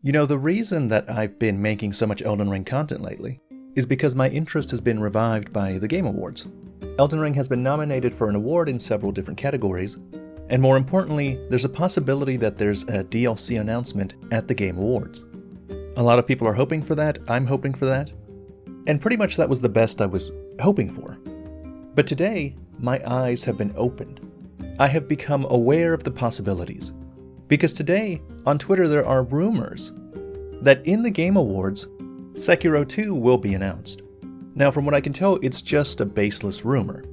You know, the reason that I've been making so much Elden Ring content lately is because my interest has been revived by the Game Awards. Elden Ring has been nominated for an award in several different categories, and more importantly, there's a possibility that there's a DLC announcement at the Game Awards. A lot of people are hoping for that, I'm hoping for that, and pretty much that was the best I was hoping for. But today, my eyes have been opened. I have become aware of the possibilities. Because today, on Twitter there are rumors that in the Game Awards, Sekiro 2 will be announced. Now from what I can tell, it's just a baseless rumor.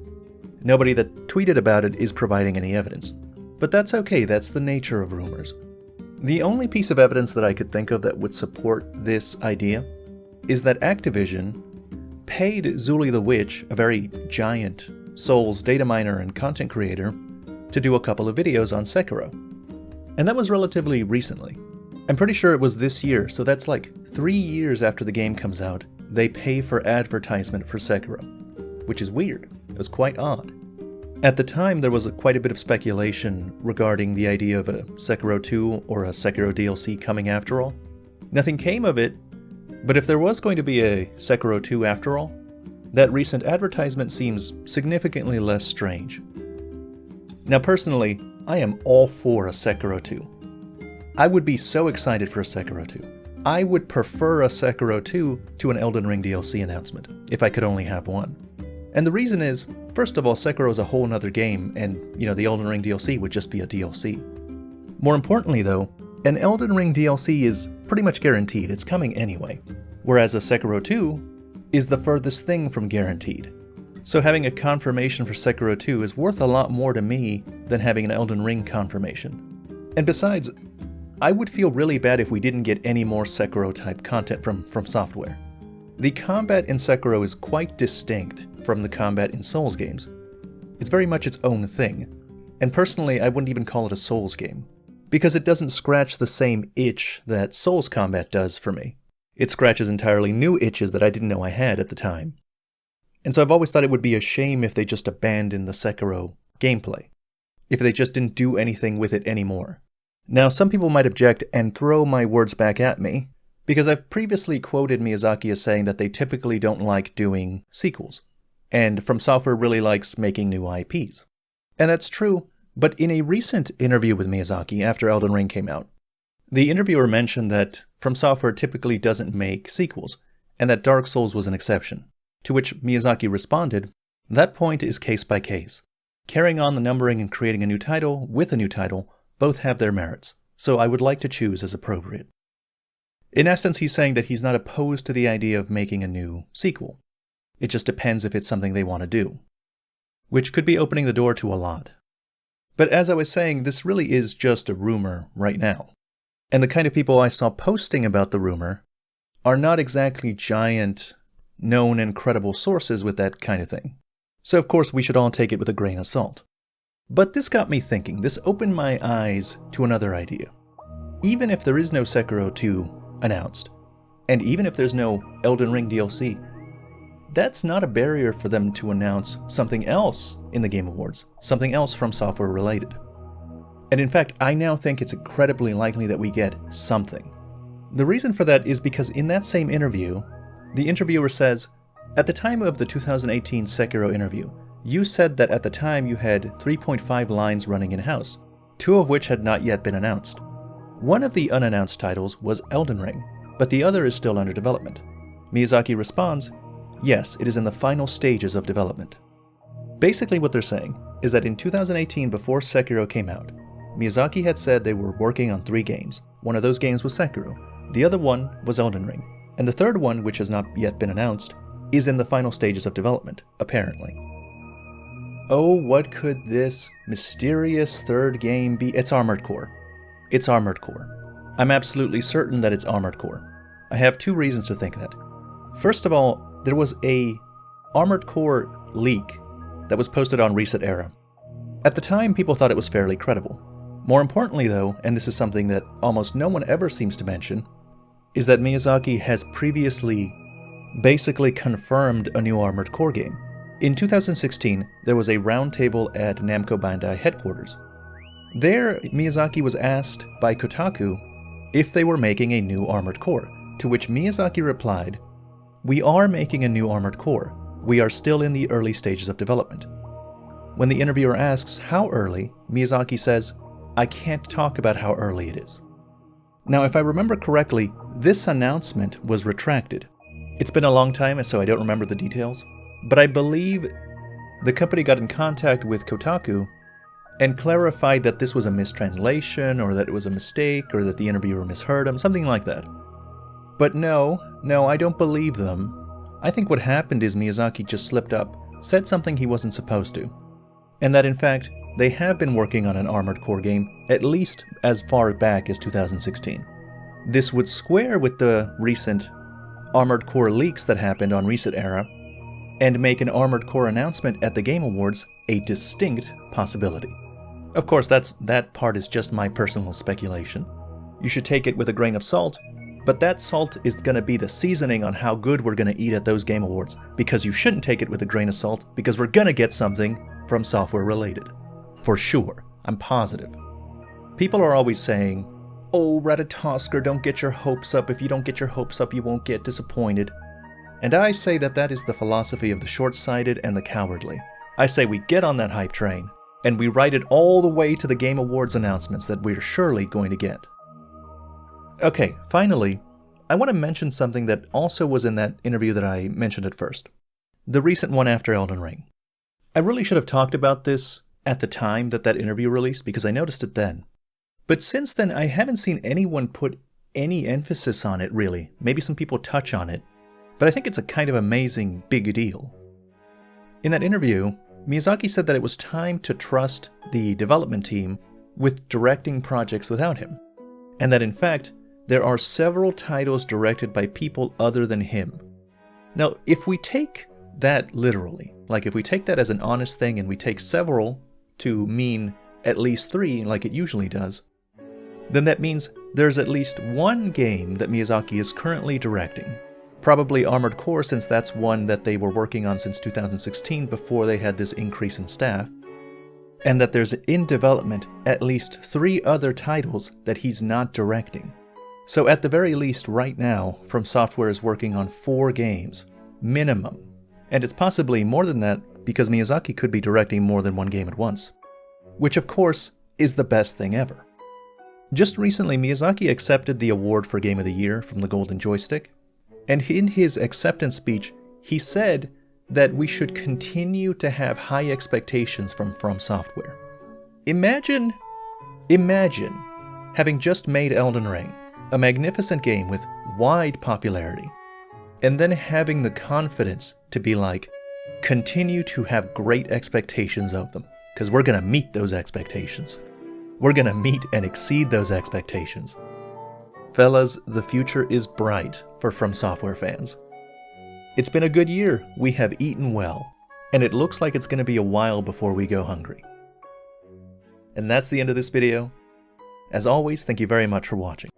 Nobody that tweeted about it is providing any evidence. But that's okay, that's the nature of rumors. The only piece of evidence that I could think of that would support this idea is that Activision paid Zuli the Witch, a very giant Souls data miner and content creator, to do a couple of videos on Sekiro. And that was relatively recently. I'm pretty sure it was this year, so that's like 3 years after the game comes out, they pay for advertisement for Sekiro. Which is weird. It was quite odd. At the time, there was quite a bit of speculation regarding the idea of a Sekiro 2 or a Sekiro DLC coming after all. Nothing came of it, but if there was going to be a Sekiro 2 after all, that recent advertisement seems significantly less strange. Now personally, I am all for a Sekiro 2. I would be so excited for a Sekiro 2. I would prefer a Sekiro 2 to an Elden Ring DLC announcement, if I could only have one. And the reason is, first of all, Sekiro is a whole nother game, and, the Elden Ring DLC would just be a DLC. More importantly though, an Elden Ring DLC is pretty much guaranteed, it's coming anyway. Whereas a Sekiro 2 is the furthest thing from guaranteed. So having a confirmation for Sekiro 2 is worth a lot more to me than having an Elden Ring confirmation. And besides, I would feel really bad if we didn't get any more Sekiro-type content from Software. The combat in Sekiro is quite distinct from the combat in Souls games. It's very much its own thing. And personally, I wouldn't even call it a Souls game, because it doesn't scratch the same itch that Souls combat does for me. It scratches entirely new itches that I didn't know I had at the time. And so I've always thought it would be a shame if they just abandoned the Sekiro gameplay, if they just didn't do anything with it anymore. Now, some people might object and throw my words back at me, because I've previously quoted Miyazaki as saying that they typically don't like doing sequels, and From Software really likes making new IPs. And that's true, but in a recent interview with Miyazaki after Elden Ring came out, the interviewer mentioned that From Software typically doesn't make sequels, and that Dark Souls was an exception. To which Miyazaki responded, "That point is case by case. Carrying on the numbering and creating a new title with a new title both have their merits, so I would like to choose as appropriate." In essence, he's saying that he's not opposed to the idea of making a new sequel. It just depends if it's something they want to do. Which could be opening the door to a lot. But as I was saying, this really is just a rumor right now. And the kind of people I saw posting about the rumor are not exactly giant, known and credible sources with that kind of thing. So of course we should all take it with a grain of salt. But this got me thinking, this opened my eyes to another idea. Even if there is no Sekiro 2 announced, and even if there's no Elden Ring DLC, that's not a barrier for them to announce something else in the Game Awards, something else From Software related. And in fact, I now think it's incredibly likely that we get something. The reason for that is because in that same interview, the interviewer says, "At the time of the 2018 Sekiro interview, you said that at the time you had 3.5 lines running in-house, 2 of which had not yet been announced. One of the unannounced titles was Elden Ring, but the other is still under development." Miyazaki responds, "Yes, it is in the final stages of development." Basically what they're saying is that in 2018, before Sekiro came out, Miyazaki had said they were working on 3 games. One of those games was Sekiro, the other one was Elden Ring, and the third one, which has not yet been announced, is in the final stages of development, apparently. Oh, what could this mysterious third game be? It's Armored Core. It's Armored Core. I'm absolutely certain that it's Armored Core. I have 2 reasons to think that. First of all, there was a Armored Core leak that was posted on Reset Era. At the time, people thought it was fairly credible. More importantly though, and this is something that almost no one ever seems to mention, is that Miyazaki has previously basically confirmed a new Armored Core game. In 2016, there was a roundtable at Namco Bandai headquarters. There, Miyazaki was asked by Kotaku if they were making a new Armored Core, to which Miyazaki replied, "We are making a new Armored Core. We are still in the early stages of development." When the interviewer asks how early, Miyazaki says, "I can't talk about how early it is." Now, if I remember correctly, this announcement was retracted. It's been a long time, so I don't remember the details, but I believe the company got in contact with Kotaku and clarified that this was a mistranslation, or that it was a mistake, or that the interviewer misheard him, something like that. But no, I don't believe them. I think what happened is Miyazaki just slipped up, said something he wasn't supposed to, and that in fact, they have been working on an Armored Core game at least as far back as 2016. This would square with the recent Armored Core leaks that happened on Reset Era, and make an Armored Core announcement at the Game Awards a distinct possibility. Of course, that part is just my personal speculation. You should take it with a grain of salt, but that salt is going to be the seasoning on how good we're going to eat at those Game Awards, because you shouldn't take it with a grain of salt, because we're going to get something from software related. For sure, I'm positive. People are always saying, "Oh, Ratatosker, don't get your hopes up. If you don't get your hopes up, you won't get disappointed." And I say that is the philosophy of the short-sighted and the cowardly. I say we get on that hype train, and we ride it all the way to the Game Awards announcements that we're surely going to get. Okay, finally, I want to mention something that also was in that interview that I mentioned at first. The recent one after Elden Ring. I really should have talked about this at the time that interview released, because I noticed it then. But since then, I haven't seen anyone put any emphasis on it, really. Maybe some people touch on it, but I think it's a kind of amazing big deal. In that interview, Miyazaki said that it was time to trust the development team with directing projects without him, and that in fact, there are several titles directed by people other than him. Now, if we take that literally, like if we take that as an honest thing and we take several to mean at least 3 like it usually does, then that means there's at least one game that Miyazaki is currently directing. Probably Armored Core, since that's one that they were working on since 2016 before they had this increase in staff. And that there's in development at least 3 other titles that he's not directing. So at the very least right now, From Software is working on 4 games, minimum. And it's possibly more than that because Miyazaki could be directing more than one game at once. Which of course is the best thing ever. Just recently, Miyazaki accepted the award for Game of the Year from the Golden Joystick. And in his acceptance speech, he said that we should continue to have high expectations from Software. Imagine having just made Elden Ring, a magnificent game with wide popularity, and then having the confidence to be like, continue to have great expectations of them, because we're going to meet those expectations. We're going to meet and exceed those expectations. Fellas, the future is bright for From Software fans. It's been a good year. We have eaten well, and it looks like it's going to be a while before we go hungry. And that's the end of this video. As always, thank you very much for watching.